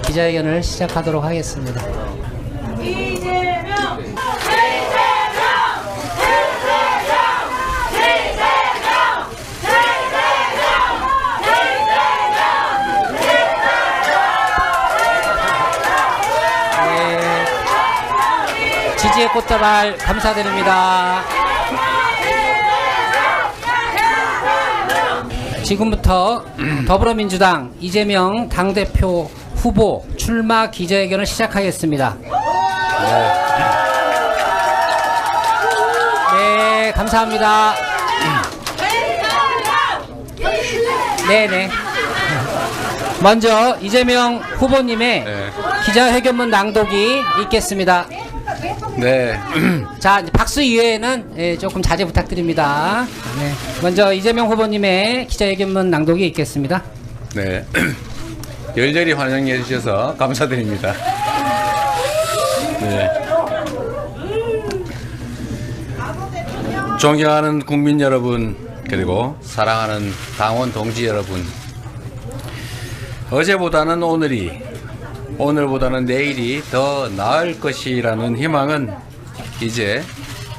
기자회견을 시작하도록 하겠습니다. 지지의 꽃다발 감사드립니다. 지금부터 더불어민주당 이재명 당대표 후보 출마 기자회견을 시작하겠습니다. 네, 감사합니다. 네네. 먼저 이재명 후보님의 기자회견문 낭독이 있겠습니다. 네. 자, 이제 박수 이외에는 조금 자제 부탁드립니다. 네. 먼저 이재명 후보님의 기자회견문 낭독이 있겠습니다. 네. 열렬히 환영해 주셔서 감사드립니다. 네. 존경하는 국민 여러분, 그리고 사랑하는 당원 동지 여러분, 어제보다는 오늘보다는 내일이 더 나을 것이라는 희망은 이제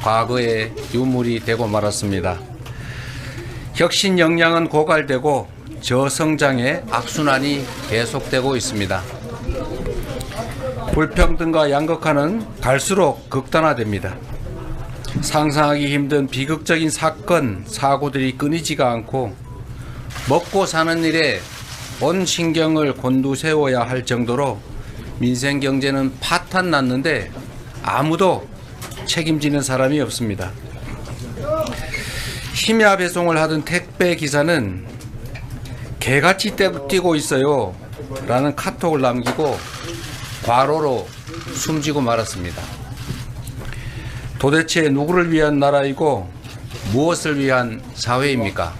과거의 유물이 되고 말았습니다. 혁신 역량은 고갈되고 저성장의 악순환이 계속되고 있습니다. 불평등과 양극화는 갈수록 극단화됩니다. 상상하기 힘든 비극적인 사건, 사고들이 끊이지가 않고 먹고 사는 일에 온 신경을 곤두세워야 할 정도로 민생 경제는 파탄 났는데 아무도 책임지는 사람이 없습니다. 심야 배송을 하던 택배 기사는 개같이 뛰고 있어요 라는 카톡을 남기고 과로로 숨지고 말았습니다. 도대체 누구를 위한 나라이고 무엇을 위한 사회입니까?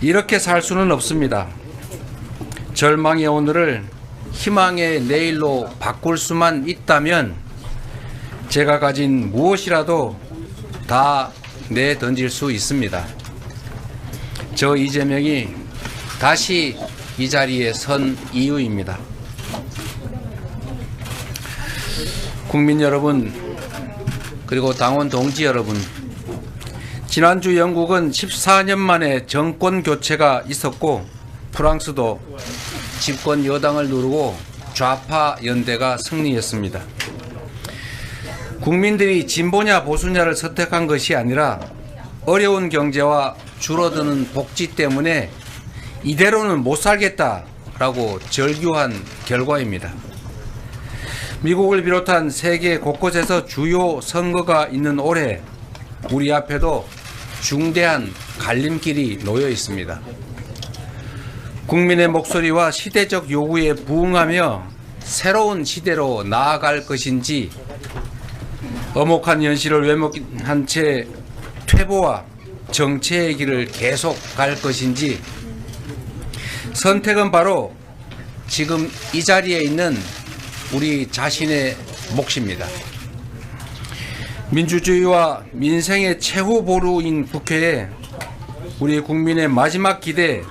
이렇게 살 수는 없습니다. 절망의 오늘을 희망의 내일로 바꿀 수만 있다면 제가 가진 무엇이라도 다 내던질 수 있습니다. 저 이재명이 다시 이 자리에 선 이유입니다. 국민 여러분, 그리고 당원 동지 여러분, 지난주 영국은 14년 만에 정권 교체가 있었고 프랑스도 집권 여당을 누르고 좌파 연대가 승리했습니다. 국민들이 진보냐 보수냐를 선택한 것이 아니라 어려운 경제와 줄어드는 복지 때문에 이대로는 못 살겠다라고 절규한 결과입니다. 미국을 비롯한 세계 곳곳에서 주요 선거가 있는 올해 우리 앞에도 중대한 갈림길이 놓여 있습니다. 국민의 목소리와 시대적 요구에 부응하며 새로운 시대로 나아갈 것인지, 엄혹한 현실을 외면한 채 퇴보와 정체의 길을 계속 갈 것인지, 선택은 바로 지금 이 자리에 있는 우리 자신의 몫입니다. 민주주의와 민생의 최후 보루인 국회에 우리 국민의 마지막 기대,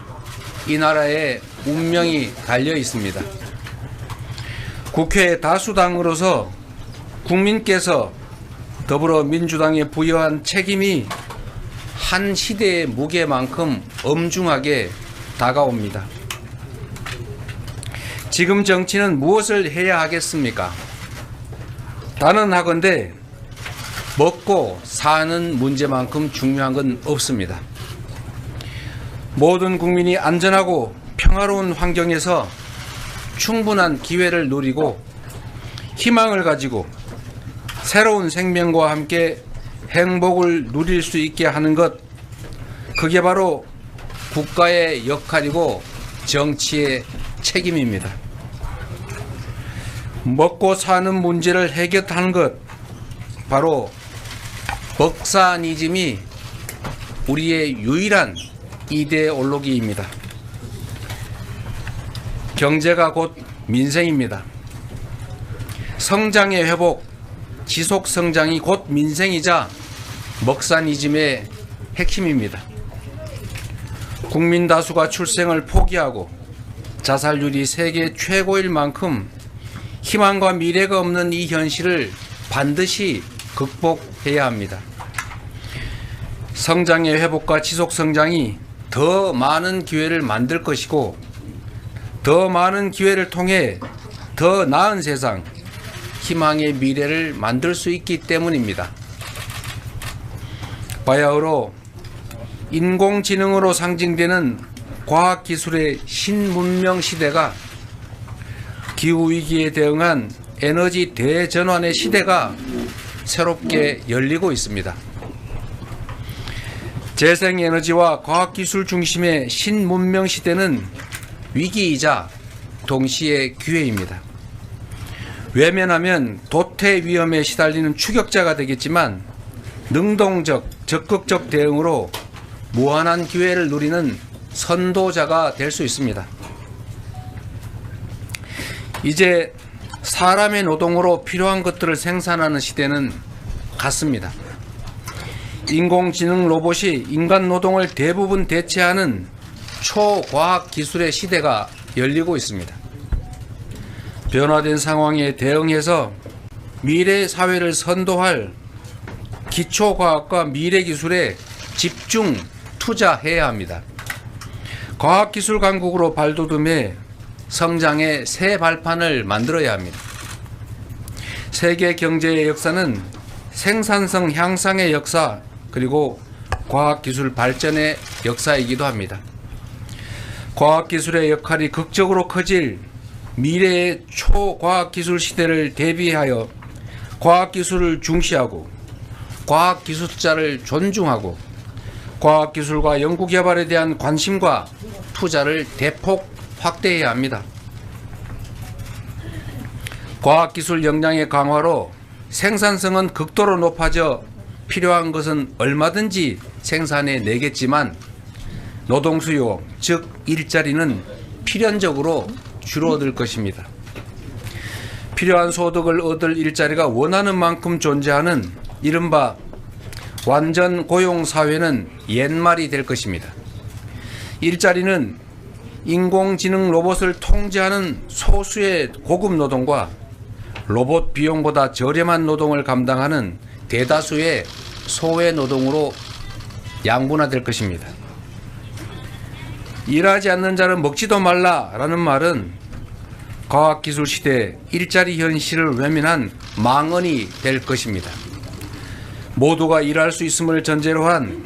이 나라의 운명이 달려 있습니다. 국회 다수당으로서 국민께서 더불어민주당에 부여한 책임이 한 시대의 무게만큼 엄중하게 다가옵니다. 지금 정치는 무엇을 해야 하겠습니까? 단언하건대 먹고 사는 문제만큼 중요한 건 없습니다. 모든 국민이 안전하고 평화로운 환경에서 충분한 기회를 누리고 희망을 가지고 새로운 생명과 함께 행복을 누릴 수 있게 하는 것, 그게 바로 국가의 역할이고 정치의 책임입니다. 먹고 사는 문제를 해결하는 것, 바로 먹사니즘이 우리의 유일한 이데올로기입니다. 경제가 곧 민생입니다. 성장의 회복, 지속 성장이 곧 민생이자 먹사니즘의 핵심입니다. 국민 다수가 출생을 포기하고 자살률이 세계 최고일 만큼 희망과 미래가 없는 이 현실을 반드시 극복해야 합니다. 성장의 회복과 지속 성장이 더 많은 기회를 만들 것이고, 더 많은 기회를 통해 더 나은 세상, 희망의 미래를 만들 수 있기 때문입니다. 바야흐로 인공지능으로 상징되는 과학기술의 신문명 시대가, 기후위기에 대응한 에너지 대전환의 시대가 새롭게 열리고 있습니다. 재생에너지와 과학기술 중심의 신문명 시대는 위기이자 동시에 기회입니다. 외면하면 도태 위험에 시달리는 추격자가 되겠지만, 능동적, 적극적 대응으로 무한한 기회를 누리는 선도자가 될 수 있습니다. 이제 사람의 노동으로 필요한 것들을 생산하는 시대는 갔습니다. 인공지능 로봇이 인간 노동을 대부분 대체하는 초과학 기술의 시대가 열리고 있습니다. 변화된 상황에 대응해서 미래 사회를 선도할 기초과학과 미래기술에 집중 투자해야 합니다. 과학기술 강국으로 발돋움해 성장의 새 발판을 만들어야 합니다. 세계 경제의 역사는 생산성 향상의 역사, 그리고 과학기술 발전의 역사이기도 합니다. 과학기술의 역할이 극적으로 커질 미래의 초과학기술 시대를 대비하여 과학기술을 중시하고 과학기술자를 존중하고 과학기술과 연구개발에 대한 관심과 투자를 대폭 확대해야 합니다. 과학기술 역량의 강화로 생산성은 극도로 높아져 필요한 것은 얼마든지 생산해 내겠지만, 노동수요, 즉 일자리는 필연적으로 줄어들 것입니다. 필요한 소득을 얻을 일자리가 원하는 만큼 존재하는 이른바 완전 고용 사회는 옛말이 될 것입니다. 일자리는 인공지능 로봇을 통제하는 소수의 고급 노동과 로봇 비용보다 저렴한 노동을 감당하는 대다수의 소외 노동으로 양분화될 것입니다. 일하지 않는 자는 먹지도 말라라는 말은 과학기술 시대 일자리 현실을 외면한 망언이 될 것입니다. 모두가 일할 수 있음을 전제로 한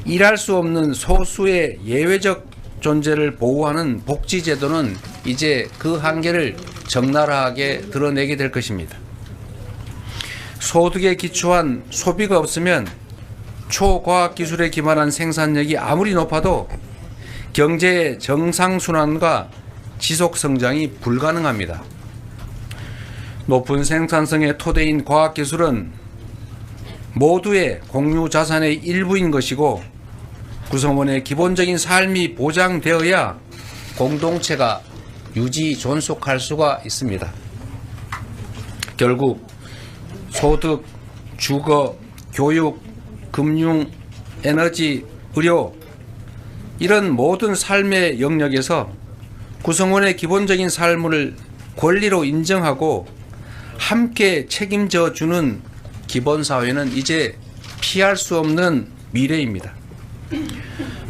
일할 수 없는 소수의 예외적 존재를 보호하는 복지제도는 이제 그 한계를 적나라하게 드러내게 될 것입니다. 소득에 기초한 소비가 없으면 초과학기술에 기반한 생산력이 아무리 높아도 경제의 정상순환과 지속성장이 불가능합니다. 높은 생산성의 토대인 과학기술은 모두의 공유자산의 일부인 것이고, 구성원의 기본적인 삶이 보장되어야 공동체가 유지 존속할 수가 있습니다. 결국 소득, 주거, 교육, 금융, 에너지, 의료, 이런 모든 삶의 영역에서 구성원의 기본적인 삶을 권리로 인정하고 함께 책임져 주는 기본사회는 이제 피할 수 없는 미래입니다.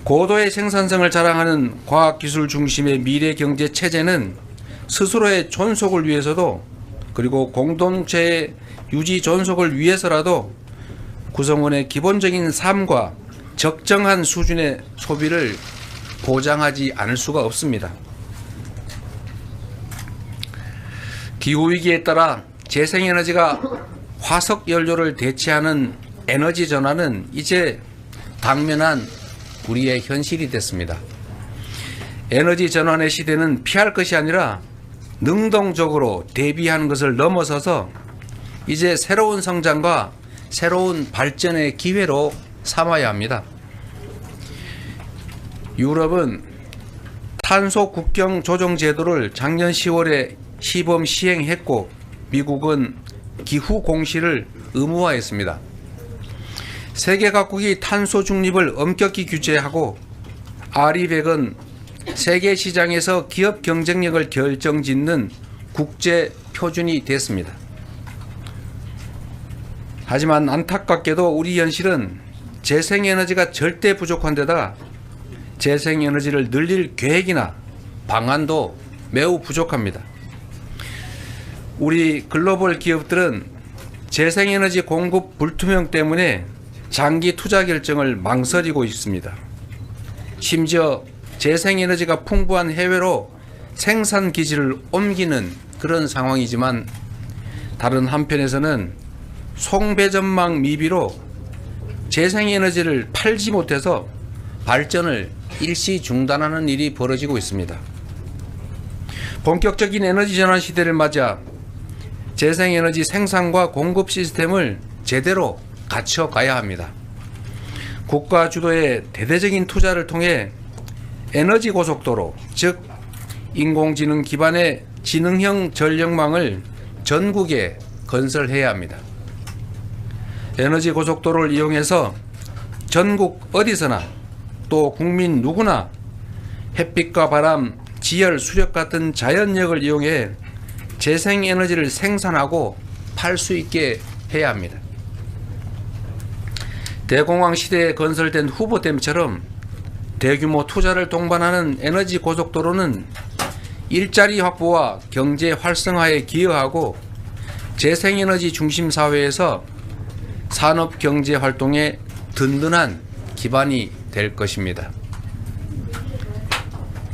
고도의 생산성을 자랑하는 과학기술 중심의 미래경제 체제는 스스로의 존속을 위해서도, 그리고 공동체의 유지 존속을 위해서라도 구성원의 기본적인 삶과 적정한 수준의 소비를 보장하지 않을 수가 없습니다. 기후위기에 따라 재생에너지가 화석연료를 대체하는 에너지 전환은 이제 당면한 우리의 현실이 됐습니다. 에너지 전환의 시대는 피할 것이 아니라 능동적으로 대비하는 것을 넘어서서 이제 새로운 성장과 새로운 발전의 기회로 삼아야 합니다. 유럽은 탄소 국경 조정 제도를 작년 10월에 시범 시행했고, 미국은 기후 공시를 의무화했습니다. 세계 각국이 탄소 중립을 엄격히 규제하고 RE100은 세계 시장에서 기업 경쟁력을 결정짓는 국제 표준이 됐습니다. 하지만 안타깝게도 우리 현실은 재생에너지가 절대 부족한 데다 재생에너지를 늘릴 계획이나 방안도 매우 부족합니다. 우리 글로벌 기업들은 재생에너지 공급 불투명 때문에 장기 투자 결정을 망설이고 있습니다. 심지어 재생에너지가 풍부한 해외로 생산 기지를 옮기는 그런 상황이지만 다른 한편에서는 송배전망 미비로 재생에너지를 팔지 못해서 발전을 일시 중단하는 일이 벌어지고 있습니다. 본격적인 에너지 전환 시대를 맞아 재생에너지 생산과 공급 시스템을 제대로 갖춰가야 합니다. 국가 주도의 대대적인 투자를 통해 에너지 고속도로, 즉 인공지능 기반의 지능형 전력망을 전국에 건설해야 합니다. 에너지 고속도로를 이용해서 전국 어디서나 또 국민 누구나 햇빛과 바람, 지열, 수력 같은 자연력을 이용해 재생에너지를 생산하고 팔 수 있게 해야 합니다. 대공황 시대에 건설된 후보댐처럼 대규모 투자를 동반하는 에너지 고속도로는 일자리 확보와 경제 활성화에 기여하고 재생에너지 중심 사회에서 산업 경제 활동에 든든한 기반이 될 것입니다.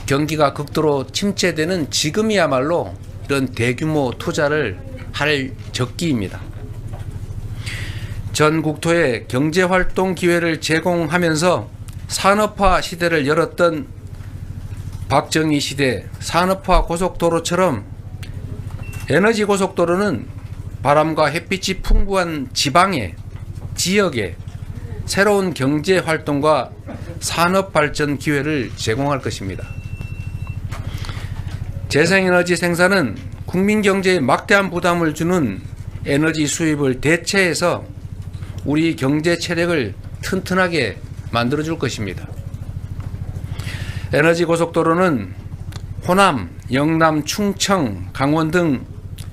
경기가 극도로 침체되는 지금이야말로 이런 대규모 투자를 할 적기입니다. 전 국토에 경제활동 기회를 제공하면서 산업화 시대를 열었던 박정희 시대 산업화 고속도로처럼 에너지 고속도로는 바람과 햇빛이 풍부한 지방에, 지역에 새로운 경제활동과 산업발전 기회를 제공할 것입니다. 재생에너지 생산은 국민 경제에 막대한 부담을 주는 에너지 수입을 대체해서 우리 경제 체력을 튼튼하게 만들어줄 것입니다. 에너지 고속도로는 호남, 영남, 충청, 강원 등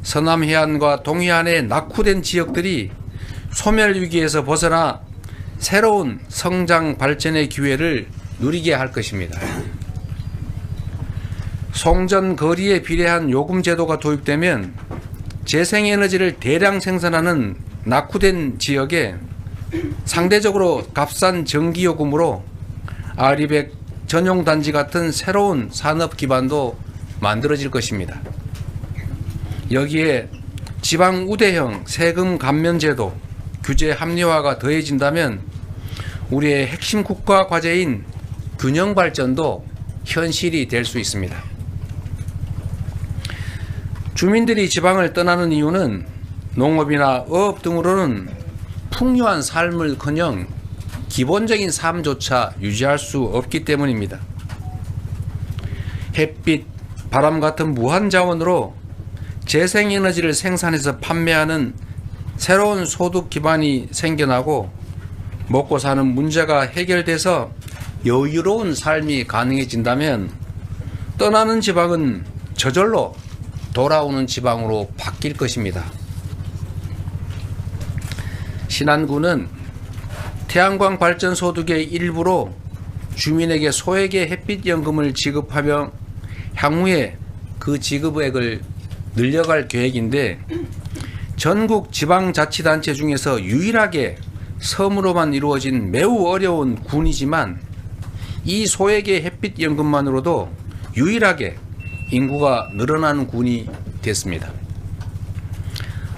서남 해안과 동해안의 낙후된 지역들이 소멸 위기에서 벗어나 새로운 성장 발전의 기회를 누리게 할 것입니다. 송전 거리에 비례한 요금 제도가 도입되면 재생에너지를 대량 생산하는 낙후된 지역에 상대적으로 값싼 전기요금으로 RE100 전용 단지 같은 새로운 산업 기반도 만들어질 것입니다. 여기에 지방 우대형 세금 감면 제도, 규제 합리화가 더해진다면 우리의 핵심 국가 과제인 균형 발전도 현실이 될 수 있습니다. 주민들이 지방을 떠나는 이유는 농업이나 어업 등으로는 풍요한 삶을커녕 기본적인 삶조차 유지할 수 없기 때문입니다. 햇빛, 바람 같은 무한 자원으로 재생에너지를 생산해서 판매하는 새로운 소득 기반이 생겨나고 먹고 사는 문제가 해결돼서 여유로운 삶이 가능해진다면 떠나는 지방은 저절로 돌아오는 지방으로 바뀔 것입니다. 신안군은 태양광 발전 소득의 일부로 주민에게 소액의 햇빛연금을 지급하며 향후에 그 지급액을 늘려갈 계획인데 전국 지방자치단체 중에서 유일하게 섬으로만 이루어진 매우 어려운 군이지만 이 소액의 햇빛연금만으로도 유일하게 인구가 늘어나는 군이 됐습니다.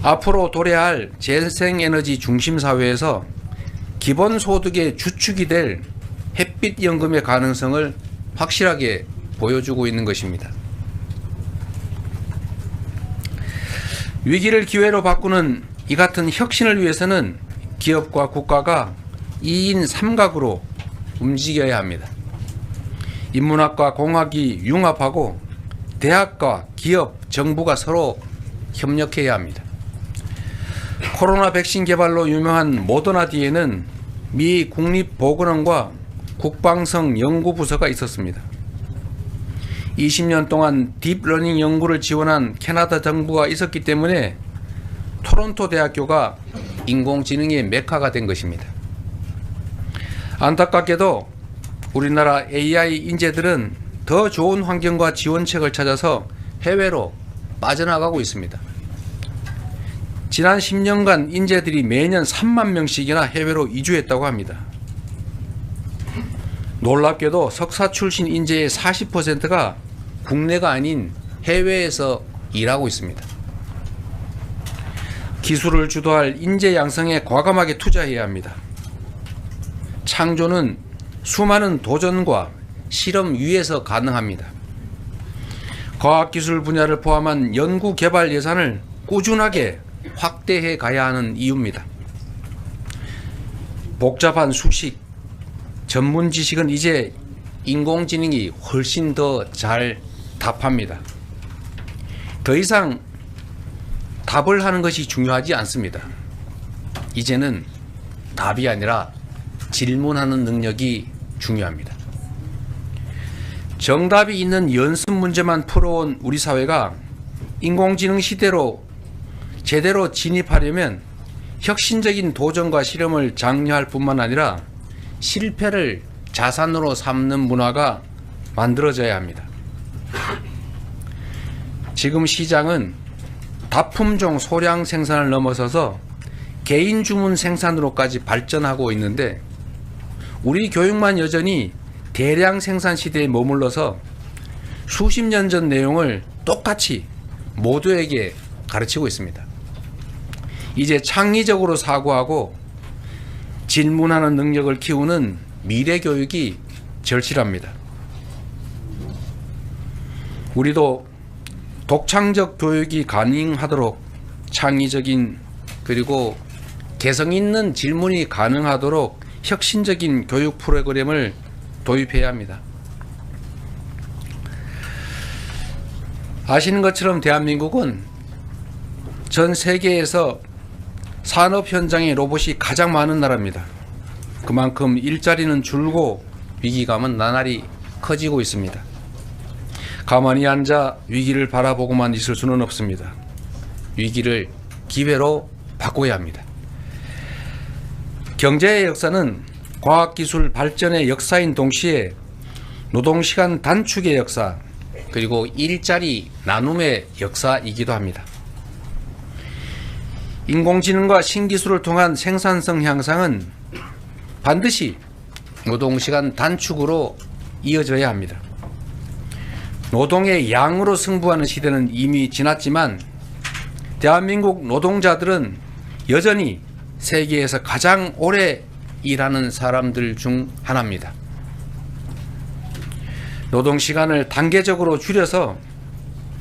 앞으로 도래할 재생에너지 중심 사회에서 기본소득의 주축이 될 햇빛연금의 가능성을 확실하게 보여주고 있는 것입니다. 위기를 기회로 바꾸는 이 같은 혁신을 위해서는 기업과 국가가 2인 3각으로 움직여야 합니다. 인문학과 공학이 융합하고 대학과 기업, 정부가 서로 협력해야 합니다. 코로나 백신 개발로 유명한 모더나 뒤에는 미 국립보건원과 국방성 연구부서가 있었습니다. 20년 동안 딥러닝 연구를 지원한 캐나다 정부가 있었기 때문에 토론토 대학교가 인공지능의 메카가 된 것입니다. 안타깝게도 우리나라 AI 인재들은 더 좋은 환경과 지원책을 찾아서 해외로 빠져나가고 있습니다. 지난 10년간 인재들이 매년 3만 명씩이나 해외로 이주했다고 합니다. 놀랍게도 석사 출신 인재의 40%가 국내가 아닌 해외에서 일하고 있습니다. 기술을 주도할 인재 양성에 과감하게 투자해야 합니다. 창조는 수많은 도전과 실험 위에서 가능합니다. 과학기술 분야를 포함한 연구개발 예산을 꾸준하게 확대해 가야 하는 이유입니다. 복잡한 수식, 전문 지식은 이제 인공지능이 훨씬 더 잘 답합니다. 더 이상 답을 하는 것이 중요하지 않습니다. 이제는 답이 아니라 질문하는 능력이 중요합니다. 정답이 있는 연습 문제만 풀어온 우리 사회가 인공지능 시대로 제대로 진입하려면 혁신적인 도전과 실험을 장려할 뿐만 아니라 실패를 자산으로 삼는 문화가 만들어져야 합니다. 지금 시장은 다품종 소량 생산을 넘어서서 개인 주문 생산으로까지 발전하고 있는데 우리 교육만 여전히 대량 생산 시대에 머물러서 수십 년 전 내용을 똑같이 모두에게 가르치고 있습니다. 이제 창의적으로 사고하고 질문하는 능력을 키우는 미래 교육이 절실합니다. 우리도 독창적 교육이 가능하도록 창의적인 그리고 개성 있는 질문이 가능하도록 혁신적인 교육 프로그램을 도입해야 합니다. 아시는 것처럼 대한민국은 전 세계에서 산업 현장에 로봇이 가장 많은 나라입니다. 그만큼 일자리는 줄고 위기감은 나날이 커지고 있습니다. 가만히 앉아 위기를 바라보고만 있을 수는 없습니다. 위기를 기회로 바꿔야 합니다. 경제의 역사는 과학기술 발전의 역사인 동시에 노동시간 단축의 역사 그리고 일자리 나눔의 역사이기도 합니다. 인공지능과 신기술을 통한 생산성 향상은 반드시 노동시간 단축으로 이어져야 합니다. 노동의 양으로 승부하는 시대는 이미 지났지만 대한민국 노동자들은 여전히 세계에서 가장 오래 일하는 사람들 중 하나입니다. 노동시간을 단계적으로 줄여서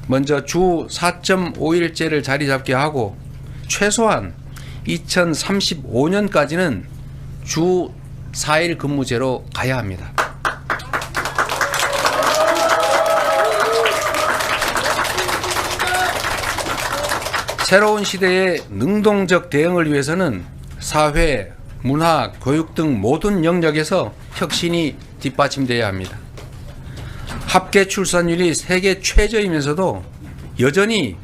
먼저 주 4.5일제를 자리 잡게 하고 최소한 2035년까지는 주 4일 근무제로 가야 합니다. 새로운 시대의 능동적 대응을 위해서는 사회, 문화, 교육 등 모든 영역에서 혁신이 뒷받침돼야 합니다. 합계 출산율이 세계 최저이면서도 여전히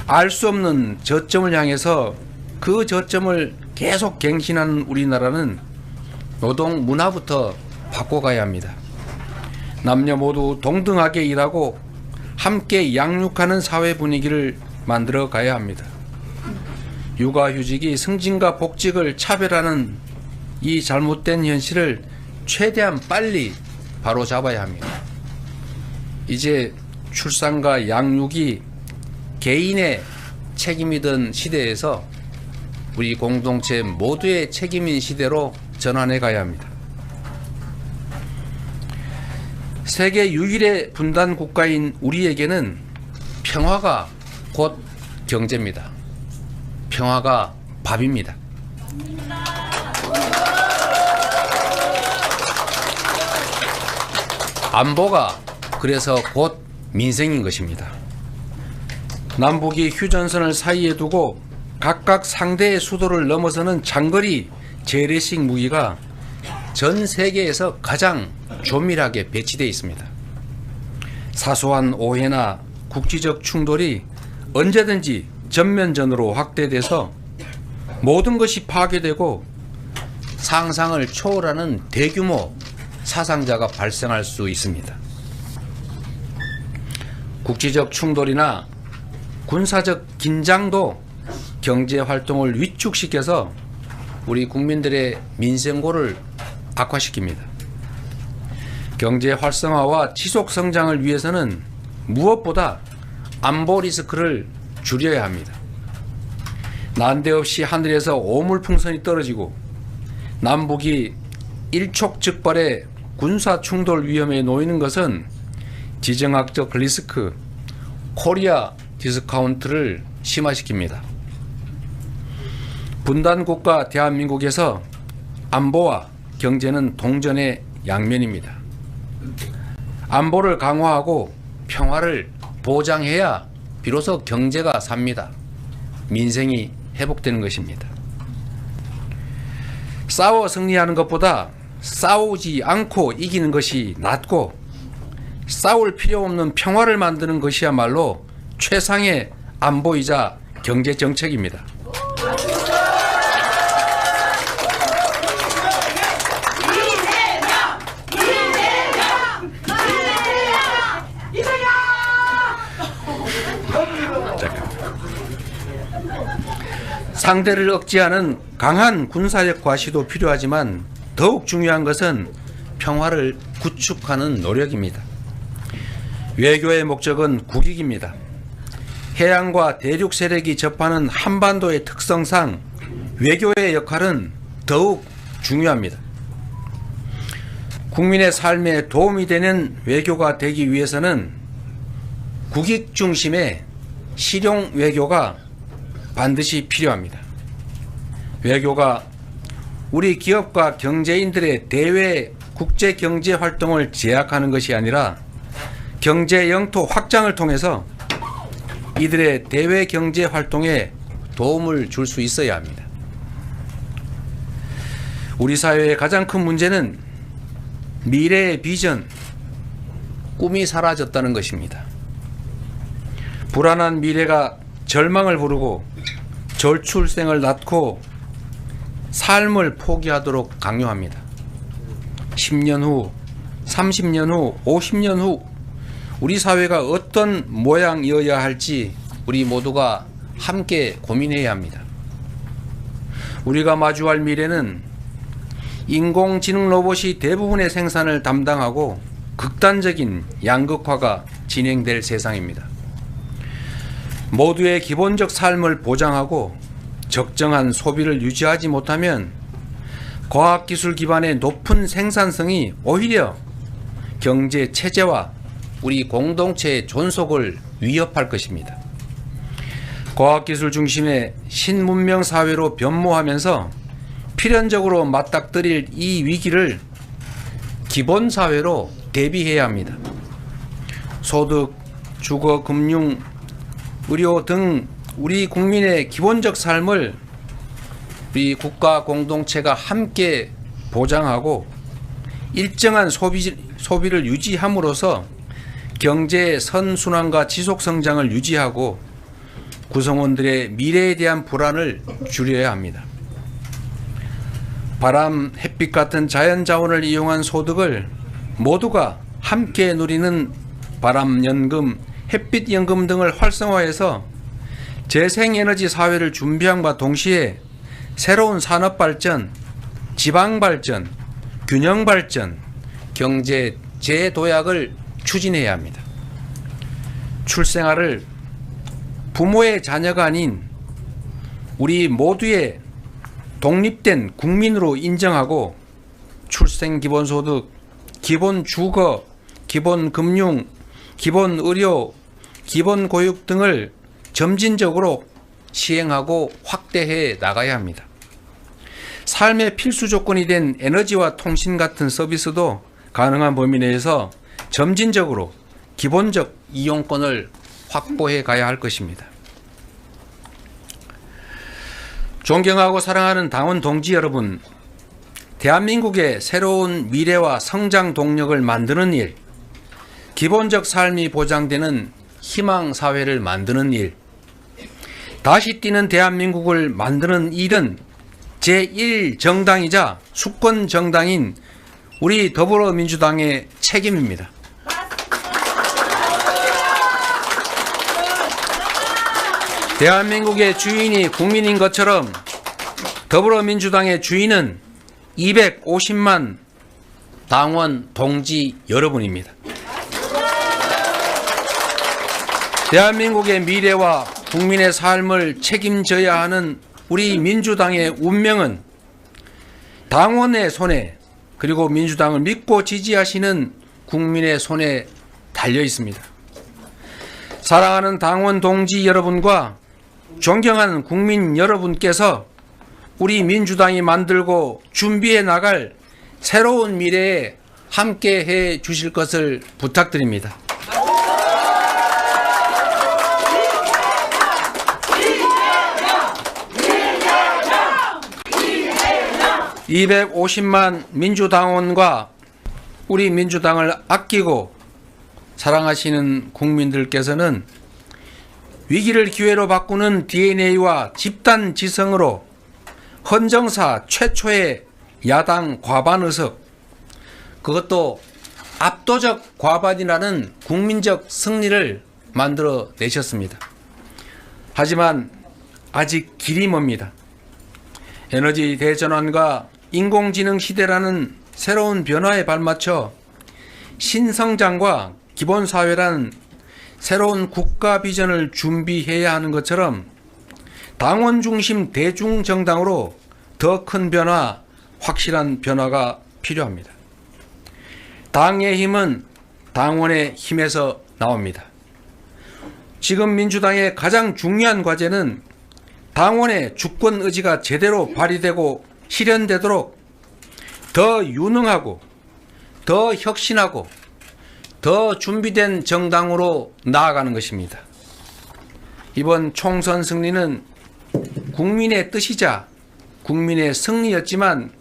알 수 없는 저점을 향해서 그 저점을 계속 갱신하는 우리나라는 노동 문화부터 바꿔가야 합니다. 남녀 모두 동등하게 일하고 함께 양육하는 사회 분위기를 만들어 가야 합니다. 육아휴직이 승진과 복직을 차별하는 이 잘못된 현실을 최대한 빨리 바로잡아야 합니다. 이제 출산과 양육이 개인의 책임이던 시대에서 우리 공동체 모두의 책임인 시대로 전환해 가야 합니다. 세계 유일의 분단 국가인 우리에게는 평화가 곧 경제입니다. 평화가 밥입니다. 안보가 그래서 곧 민생인 것입니다. 남북이 휴전선을 사이에 두고 각각 상대의 수도를 넘어서는 장거리 재래식 무기가 전 세계에서 가장 조밀하게 배치되어 있습니다. 사소한 오해나 국지적 충돌이 언제든지 전면전으로 확대돼서 모든 것이 파괴되고 상상을 초월하는 대규모 사상자가 발생할 수 있습니다. 국지적 충돌이나 군사적 긴장도 경제 활동을 위축시켜서 우리 국민들의 민생고를 악화시킵니다. 경제 활성화와 지속 성장을 위해서는 무엇보다 안보 리스크를 줄여야 합니다. 난데없이 하늘에서 오물풍선이 떨어지고 남북이 일촉즉발의 군사 충돌 위험에 놓이는 것은 지정학적 리스크, 코리아 디스카운트를 심화시킵니다. 분단국가 대한민국에서 안보와 경제는 동전의 양면입니다. 안보를 강화하고 평화를 보장해야 비로소 경제가 삽니다. 민생이 회복되는 것입니다. 싸워 승리하는 것보다 싸우지 않고 이기는 것이 낫고, 싸울 필요 없는 평화를 만드는 것이야말로 최상의 안보이자 경제 정책입니다. 상대를 억제하는 강한 군사력 과시도 필요하지만 더욱 중요한 것은 평화를 구축하는 노력입니다. 외교의 목적은 국익입니다. 해양과 대륙 세력이 접하는 한반도의 특성상 외교의 역할은 더욱 중요합니다. 국민의 삶에 도움이 되는 외교가 되기 위해서는 국익 중심의 실용 외교가 반드시 필요합니다. 외교가 우리 기업과 경제인들의 대외 국제 경제 활동을 제약하는 것이 아니라 경제 영토 확장을 통해서 이들의 대외 경제 활동에 도움을 줄 수 있어야 합니다. 우리 사회의 가장 큰 문제는 미래의 비전, 꿈이 사라졌다는 것입니다. 불안한 미래가 절망을 부르고 절출생을 낳고 삶을 포기하도록 강요합니다. 10년 후, 30년 후, 50년 후 우리 사회가 어떤 모양이어야 할지 우리 모두가 함께 고민해야 합니다. 우리가 마주할 미래는 인공지능 로봇이 대부분의 생산을 담당하고 극단적인 양극화가 진행될 세상입니다. 모두의 기본적 삶을 보장하고 적정한 소비를 유지하지 못하면 과학기술 기반의 높은 생산성이 오히려 경제 체제와 우리 공동체의 존속을 위협할 것입니다. 과학기술 중심의 신문명 사회로 변모하면서 필연적으로 맞닥뜨릴 이 위기를 기본사회로 대비해야 합니다. 소득, 주거, 금융, 의료 등 우리 국민의 기본적 삶을 우리 국가 공동체가 함께 보장하고 일정한 소비를 유지함으로써 경제의 선순환과 지속성장을 유지하고 구성원들의 미래에 대한 불안을 줄여야 합니다. 바람, 햇빛 같은 자연자원을 이용한 소득을 모두가 함께 누리는 바람연금, 햇빛연금 등을 활성화해서 재생에너지 사회를 준비함과 동시에 새로운 산업발전, 지방발전, 균형발전, 경제 재도약을 추진해야 합니다. 출생아를 부모의 자녀가 아닌 우리 모두의 독립된 국민으로 인정하고 출생기본소득, 기본주거, 기본금융, 기본의료, 기본교육 등을 점진적으로 시행하고 확대해 나가야 합니다. 삶의 필수 조건이 된 에너지와 통신 같은 서비스도 가능한 범위 내에서 점진적으로 기본적 이용권을 확보해 가야 할 것입니다. 존경하고 사랑하는 당원 동지 여러분, 대한민국의 새로운 미래와 성장 동력을 만드는 일, 기본적 삶이 보장되는 희망 사회를 만드는 일, 다시 뛰는 대한민국을 만드는 일은 제1정당이자 수권 정당인 우리 더불어민주당의 책임입니다. 대한민국의 주인이 국민인 것처럼 더불어민주당의 주인은 250만 당원 동지 여러분입니다. 대한민국의 미래와 국민의 삶을 책임져야 하는 우리 민주당의 운명은 당원의 손에, 그리고 민주당을 믿고 지지하시는 국민의 손에 달려 있습니다. 사랑하는 당원 동지 여러분과 존경하는 국민 여러분께서 우리 민주당이 만들고 준비해 나갈 새로운 미래에 함께해 주실 것을 부탁드립니다. (250만) 민주당원과 우리 민주당을 아끼고 사랑하시는 국민들께서는 위기를 기회로 바꾸는 DNA와 집단 지성으로 헌정사 최초의 야당 과반 의석, 그것도 압도적 과반이라는 국민적 승리를 만들어 내셨습니다. 하지만 아직 길이 멉니다. 에너지 대전환과 인공지능 시대라는 새로운 변화에 발맞춰 신성장과 기본사회라는 새로운 국가 비전을 준비해야 하는 것처럼 당원 중심 대중정당으로 더 큰 변화, 확실한 변화가 필요합니다. 당의 힘은 당원의 힘에서 나옵니다. 지금 민주당의 가장 중요한 과제는 당원의 주권 의지가 제대로 발휘되고 실현되도록 더 유능하고 더 혁신하고 더 준비된 정당으로 나아가는 것입니다. 이번 총선 승리는 국민의 뜻이자 국민의 승리였지만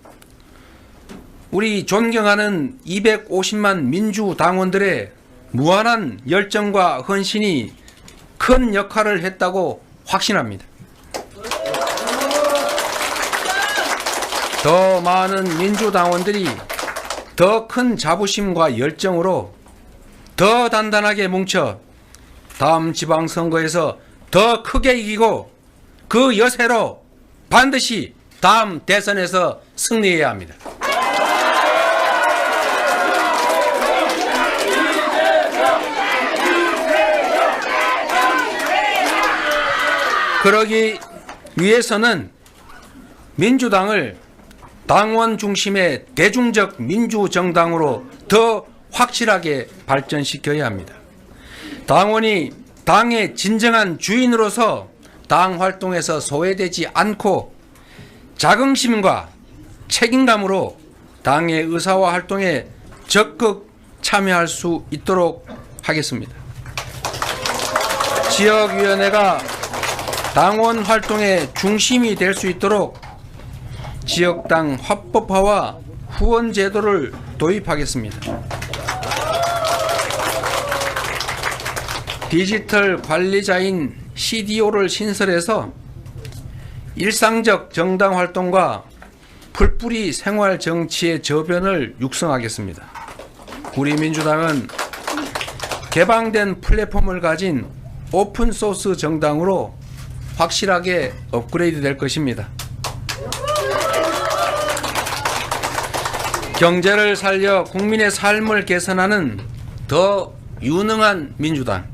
우리 존경하는 250만 민주당원들의 무한한 열정과 헌신이 큰 역할을 했다고 확신합니다. 더 많은 민주당원들이 더 큰 자부심과 열정으로 더 단단하게 뭉쳐 다음 지방선거에서 더 크게 이기고 그 여세로 반드시 다음 대선에서 승리해야 합니다. 그러기 위해서는 민주당을 당원 중심의 대중적 민주정당으로 더 확실하게 발전시켜야 합니다. 당원이 당의 진정한 주인으로서 당 활동에서 소외되지 않고 자긍심과 책임감으로 당의 의사와 활동에 적극 참여할 수 있도록 하겠습니다. 지역위원회가 당원 활동의 중심이 될 수 있도록 지역당 합법화와 후원 제도를 도입하겠습니다. 디지털 관리자인 CDO를 신설해서 일상적 정당 활동과 풀뿌리 생활 정치의 저변을 육성하겠습니다. 우리 민주당은 개방된 플랫폼을 가진 오픈소스 정당으로 확실하게 업그레이드 될 것입니다. 경제를 살려 국민의 삶을 개선하는 더 유능한 민주당,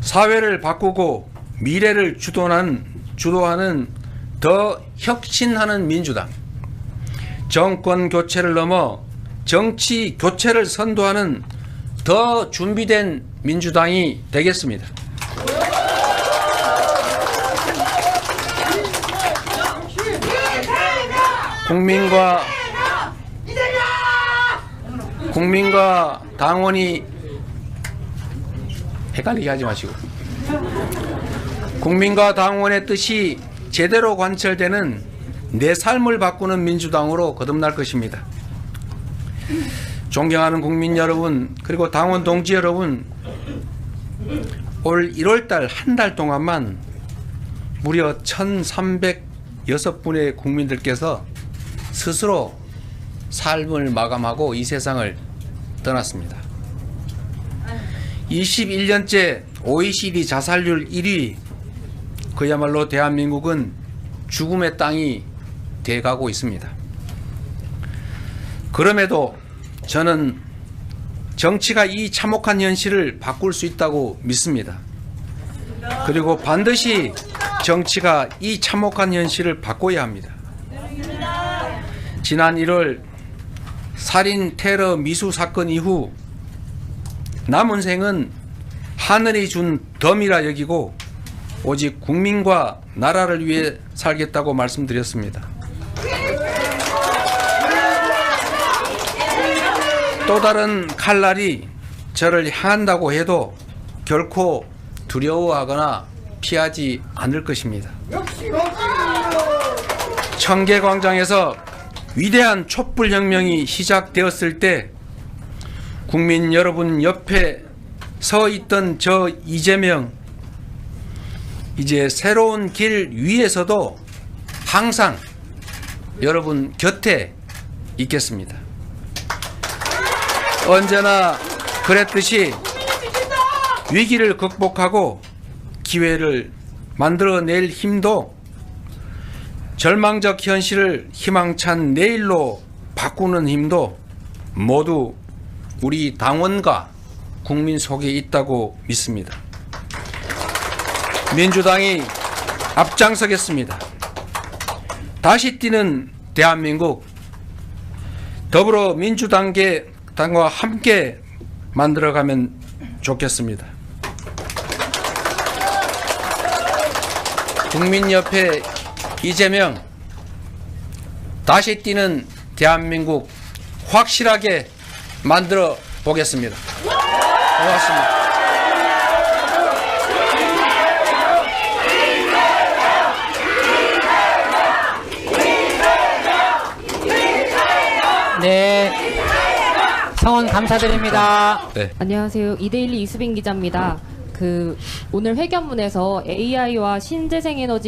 사회를 바꾸고 미래를 주도하는 더 혁신하는 민주당, 정권 교체를 넘어 정치 교체를 선도하는 더 준비된 민주당이 되겠습니다. 국민과 당원이 헷갈리게 하지 마시고, 국민과 당원의 뜻이 제대로 관철되는 내 삶을 바꾸는 민주당으로 거듭날 것입니다. 존경하는 국민 여러분, 그리고 당원 동지 여러분, 올 1월달 한 달 동안만 무려 1,306분의 국민들께서 스스로 삶을 마감하고 이 세상을 떠났습니다. 21년째 OECD 자살률 1위, 그야말로 대한민국은 죽음의 땅이 돼가고 있습니다. 그럼에도 저는 정치가 이 참혹한 현실을 바꿀 수 있다고 믿습니다. 그리고 반드시 정치가 이 참혹한 현실을 바꿔야 합니다. 지난 1월 살인 테러 미수 사건 이후 남은 생은 하늘이 준 덤이라 여기고 오직 국민과 나라를 위해 살겠다고 말씀드렸습니다. 또 다른 칼날이 저를 향한다고 해도 결코 두려워하거나 피하지 않을 것입니다. 청계광장에서 위대한 촛불혁명이 시작되었을 때 국민 여러분 옆에 서 있던 저 이재명, 이제 새로운 길 위에서도 항상 여러분 곁에 있겠습니다. 언제나 그랬듯이 위기를 극복하고 기회를 만들어낼 힘도, 절망적 현실을 희망찬 내일로 바꾸는 힘도 모두 우리 당원과 국민 속에 있다고 믿습니다. 민주당이 앞장서겠습니다. 다시 뛰는 대한민국, 더불어민주당과 함께 만들어가면 좋겠습니다. 국민협회 이재명, 다시 뛰는 대한민국 확실하게 만들어 보겠습니다. 고맙습니다. 네, 성원 감사드립니다. 네. 안녕하세요. 이데일리 이수빈 기자입니다. 오늘 회견문에서 AI와 신재생에너지